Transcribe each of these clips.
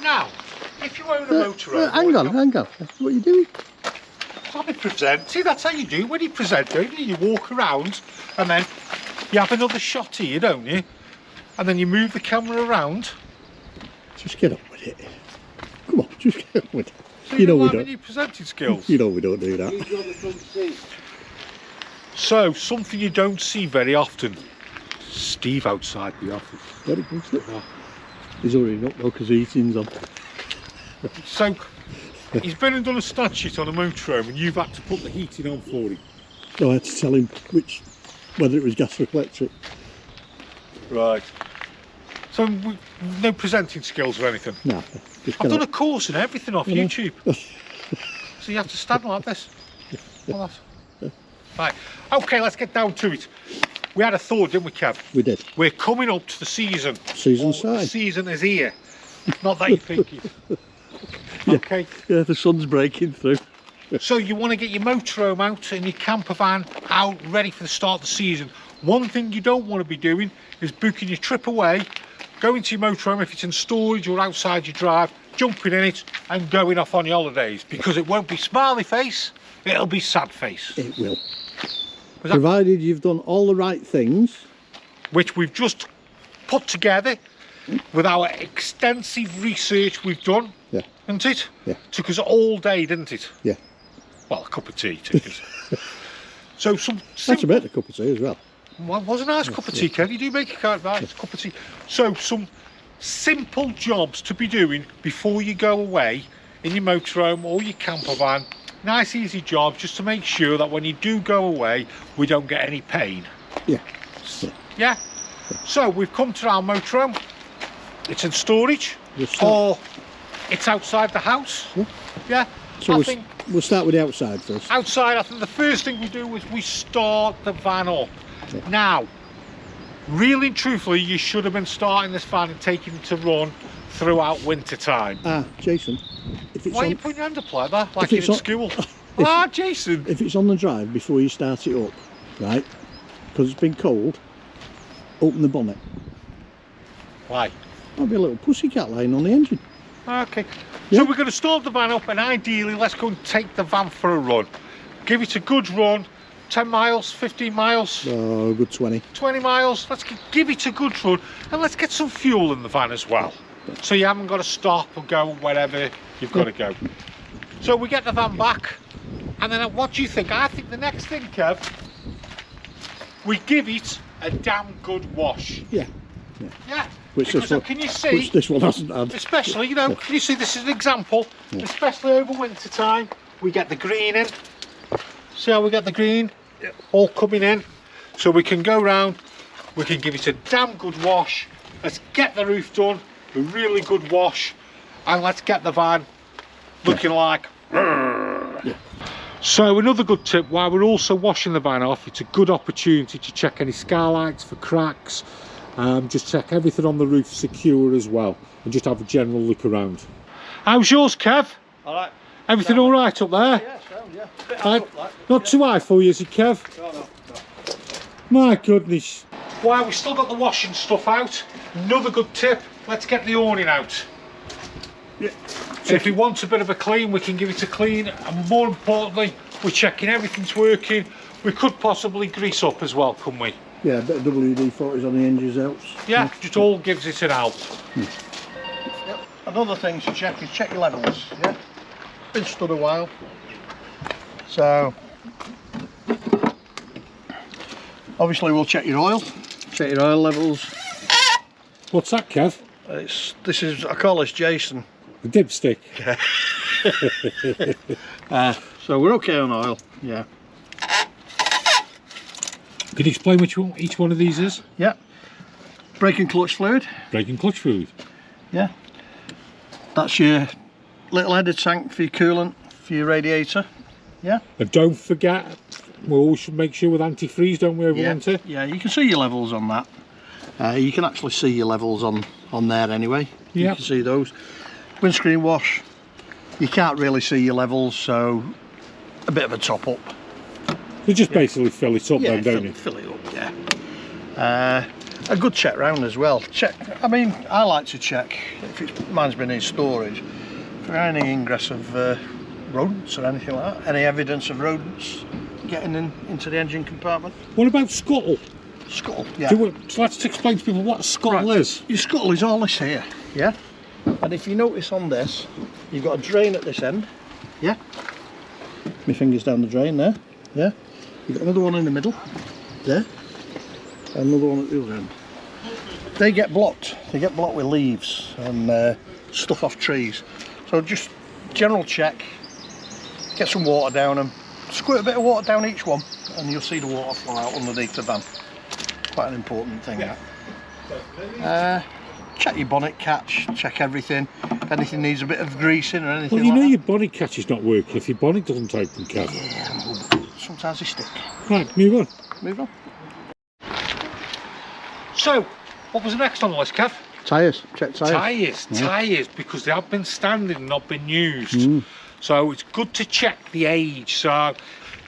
Now, if you own a motorhome... hang on. What are you doing? Let me present. See, that's how you do when you present, don't you? You walk around and then you have another shot here, don't you? And then you move the camera around. Just get on with it. Come on, just get on with it. So you know we don't. Your presenting skills. You know we don't do that. So, something you don't see very often. Steve outside the office. Very good, isn't it? He's already up though because the heating's on. So, he's been and done a stat sheet on a motorhome and you've had to put the heating on for him. So I had to tell him whether it was gas or electric. Right. So, no presenting skills or anything? No. I've done a course and everything off YouTube. So you have to stand like this. Well, right. Okay, let's get down to it. We had a thought, didn't we, Kev? We did. We're coming up to the season. Season sign. The season is here. Not that you think it. Okay. Yeah, the sun's breaking through. So you want to get your motorhome out and your camper van out ready for the start of the season. One thing you don't want to be doing is booking your trip away, going to your motorhome if it's in storage or outside your drive, jumping in it and going off on your holidays, because it won't be smiley face, it'll be sad face. It will. Provided you've done all the right things. Which we've just put together with our extensive research we've done. Yeah. Isn't it? Yeah. Took us all day, didn't it? Yeah. Well, a cup of tea took us. So some That's about a cup of tea as well. Well, it was a nice cup of tea, Kev. You do make a quite nice cup of tea. So some simple jobs to be doing before you go away in your motorhome or your camper van. Nice easy jobs just to make sure that when you do go away we don't get any pain. Yeah. Yeah? So we've come to our motorhome. It's in storage or it's outside the house. Yeah. So we'll start with the outside first. Outside, I think the first thing we do is we start the van up. Yeah. Now, really and truthfully, you should have been starting this van and taking it to run throughout winter time. Jason, if it's why are you putting your hand up like that, like you're in school? Jason. If it's on the drive before you start it up, right, because it's been cold, open the bonnet. Why? There'll be a little pussycat lying on the engine. Okay. Yeah. So we're going to start the van up and ideally let's go and take the van for a run. Give it a good run. 10 miles, 15 miles? Oh, good 20. 20 miles. Let's give it a good run and let's get some fuel in the van as well. So you haven't got to stop or go wherever you've got to go. So we get the van back and then what do you think? I think the next thing, Kev, we give it a damn good wash. Yeah. Yeah. Which can you see? Which this one hasn't had. Especially, you know, can you see this is an example? Yeah. Especially over winter time, we get the green in. See how we get the green? Yeah. All coming in. So we can go round, we can give it a damn good wash. Let's get the roof done, a really good wash, and let's get the van looking like. Yeah. So another good tip, while we're also washing the van off, it's a good opportunity to check any skylights for cracks. Just check everything on the roof secure as well, and just have a general look around. How's yours, Kev? All right. Everything all right up there? Yeah, yeah. Bit up, like. Not too high for you, is it, Kev? No. My goodness. While we've still got the washing stuff out, another good tip, let's get the awning out. Yeah. So if we want a bit of a clean, we can give it a clean, and more importantly, we're checking everything's working. We could possibly grease up as well, couldn't we? Yeah, a bit of WD-40s on the hinges helps. Yeah, just all gives it an help. Yep. Another thing to check is check your levels. Yeah, been stood a while, so obviously we'll check your oil. Check your oil levels. What's that, Kev? This is, I call this Jason. The dipstick. So we're okay on oil. Yeah. Can you explain which one each one of these is? Yeah. Brake and clutch fluid. Brake and clutch fluid. Yeah. That's your little headed tank for your coolant, for your radiator. Yeah. And don't forget, we always should make sure with antifreeze, don't we, over winter? Yeah, you can see your levels on that. You can actually see your levels on there anyway. Yeah. You can see those. Windscreen wash, you can't really see your levels, so a bit of a top up. You just basically fill it up then, don't you? Fill it up, yeah. a good check round as well. Check. I mean, I like to check if mine's been in storage for any ingress of rodents or anything like that. Any evidence of rodents getting into the engine compartment. What about scuttle? Scuttle. Yeah. So let's explain to people what a scuttle is. Your scuttle is all this here. Yeah. And if you notice on this, you've got a drain at this end. Yeah. My finger's down the drain there. Yeah. You've got another one in the middle. There. And another one at the other end. They get blocked. They get blocked with leaves and stuff off trees. So just general check. Get some water down them. Squirt a bit of water down each one, and you'll see the water flow out underneath the van. Quite an important thing. Yeah. Check your bonnet catch. Check everything. If anything needs a bit of greasing or anything. Well, you like know that. your bonnet catch is not working if your bonnet doesn't open, Kev. Yeah. Sometimes they stick. Right, move on. Move on. So, what was the next on the list, Kev? Tyres. Check tyres. Tyres, because they have been standing and not been used. So it's good to check the age. So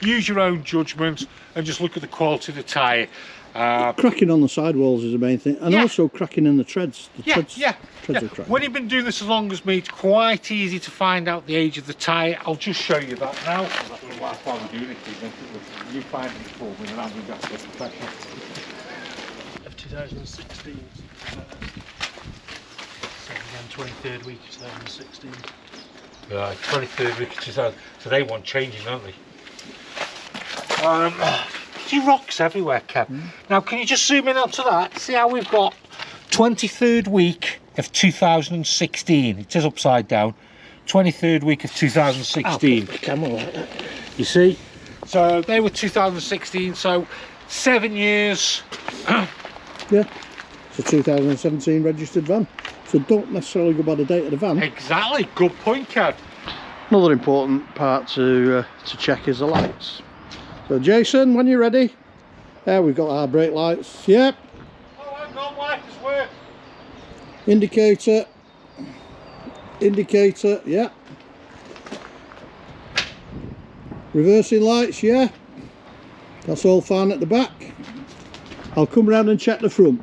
use your own judgment and just look at the quality of the tyre. Cracking on the sidewalls is the main thing, and also cracking in the treads. The treads are cracking. When you've been doing this as long as me, it's quite easy to find out the age of the tyre. I'll just show you that now. While we're doing it, you find it for me, and I'll do that for professional. Of 2016. So again, 23rd week of 2016. Right, 23rd week of 2000. So they want changing, don't they? See rocks everywhere, Kev. Now, can you just zoom in onto that? See how we've got 23rd week of 2016. It is upside down. 23rd week of 2016. Camera like that. You see? So they were 2016, so 7 years. Yeah, it's a 2017 registered van, so don't necessarily go by the date of the van. Exactly, good point, Kev. Another important part to check is the lights. So Jason, when you're ready, we've got our brake lights. Yep. Oh, hang on, wipers work. Indicator. Yeah. Reversing lights, yeah. That's all fine at the back. I'll come round and check the front.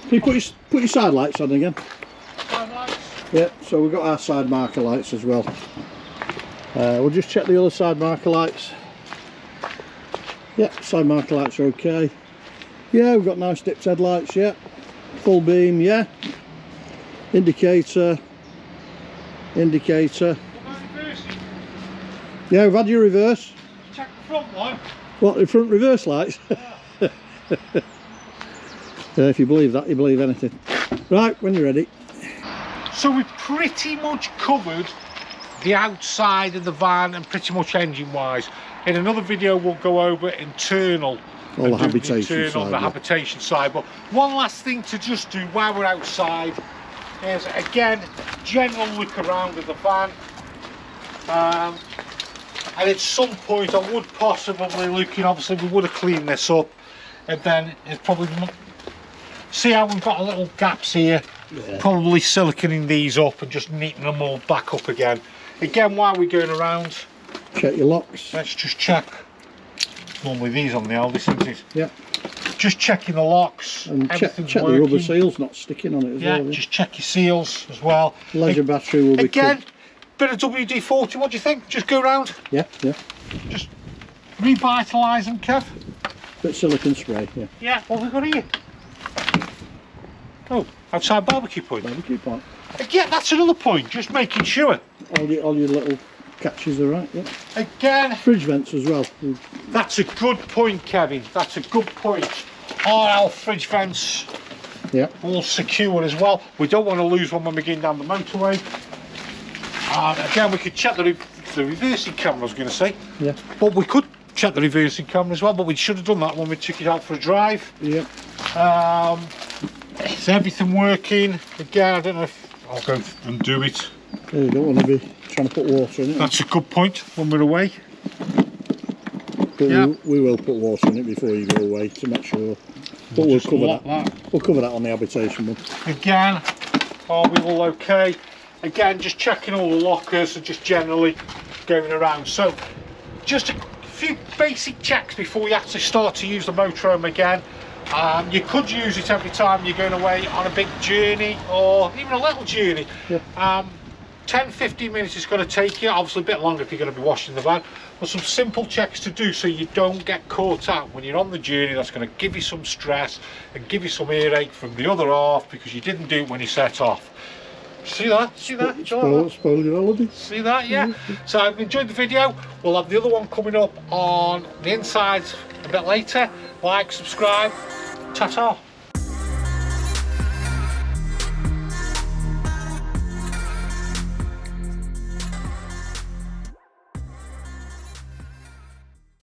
Can you put your side lights on again? Side lights. Yeah, so we've got our side marker lights as well. We'll just check the other side marker lights. Yeah, side marker lights are okay. Yeah, we've got nice dipped headlights, yeah. Full beam, yeah. Indicator. Yeah, we've had your reverse. Check the front one. What, the front reverse lights? Yeah, if you believe that, you believe anything. Right, when you're ready. So we've pretty much covered the outside of the van and pretty much engine wise. In another video we'll go over internal. All the habitation side. The habitation side. But one last thing to just do while we're outside is, again, general look around of the van. And at some point I would possibly look in, obviously we would have cleaned this up, and then it's probably, see how we've got a little gaps here, probably siliconing these up and just neatening them all back up again. Again, while we're going around, check your locks. let's just check, normally these on the eldest, isn't it? Yeah. Just checking the locks, And check everything's the rubber seals not sticking on it as yeah, well. just check your seals as well. Leisure battery will be Again, cooked. bit of WD-40, what do you think? Just go round, Yeah, just revitalise them, Kev. bit of silicone spray, yeah. Yeah, what have we got here? Oh, outside barbecue point. Barbecue point. Again, that's another point, just making sure. All your little catches are right, yeah. Again, Fridge vents as well. that's a good point, Kevin. That's a good point. Are our fridge vents Yeah. all secure as well? We don't want to lose one when we're getting down the motorway. Again, we could check the reversing camera, I was going to say. Yeah. But we could check the reversing camera as well, but we should have done that when we took it out for a drive. Yeah. Is everything working? Again, I don't know if I'll go and do it. Yeah, you don't want to be trying to put water in it. That's a good point when we're away. But yeah. we will put water in it before you go away to make sure. But we'll cover that. We'll cover that on the habitation one. Again, are we all okay? Again, just checking all the lockers and just generally going around. So, just a few basic checks before you actually start to use the motorhome again. You could use it every time you're going away on a big journey or even a little journey. 10-15 minutes is going to take you, obviously a bit longer if you're going to be washing the van, but some simple checks to do so you don't get caught out when you're on the journey. That's going to give you some stress and give you some earache from the other half because you didn't do it when you set off. See that? See that? Spoil your holiday. See that? Yeah. So I've enjoyed the video. We'll have the other one coming up on the insides a bit later. Like, subscribe. Ta-ta.